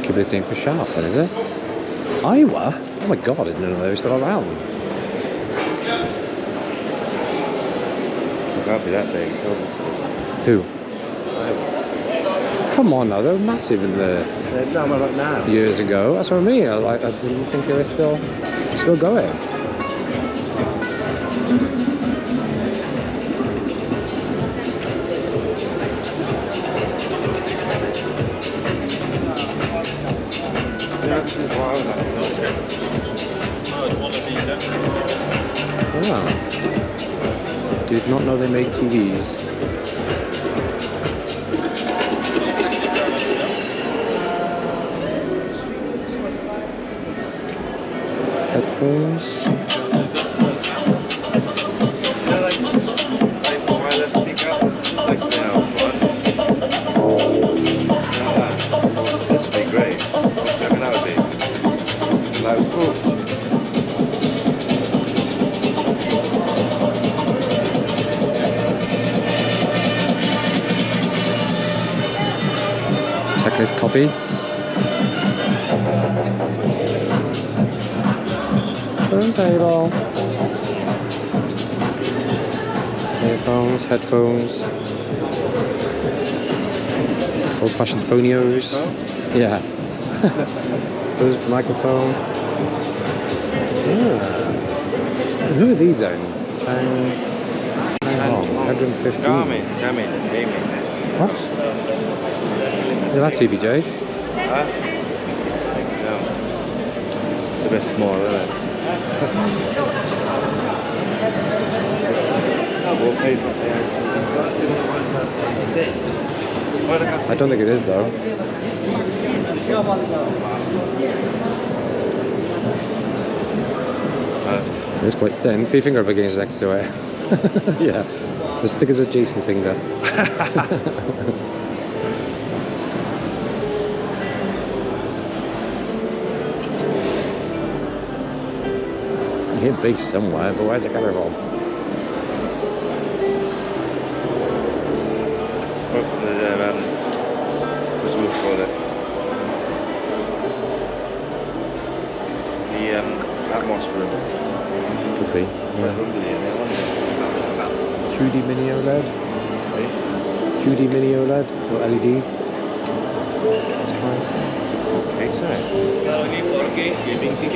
Could be the same for Sharp then, is it? IFA? Oh my god, I didn't know they were still around. It can't be that big, obviously. Who? Come on now, they were massive in the No, not now. years ago. That's what I mean. I didn't think they were still going. Wow. Did not know they made TVs. Headphones. Wireless speaker. Like now, this would be great. What's coming out of it? Loud swoosh. Checklist copy. Turntable. Earphones, headphones. Old-fashioned phonios. Yeah. Those microphone. Yeah. Who are these then? 115. Garmin, gaming. What? Is that TVJ? Huh? No. It's a bit small, isn't it? I don't think it is though. It's quite thin. Put your finger up against next to it. Yeah. As thick as a Jason finger. You hear bass somewhere, but where's it coming from? What's we call it? The Atmos room. Could be. Yeah. 2D mini OLED. 2D mini OLED or LED. Okay, so. Kalau ini 4K gaming TV,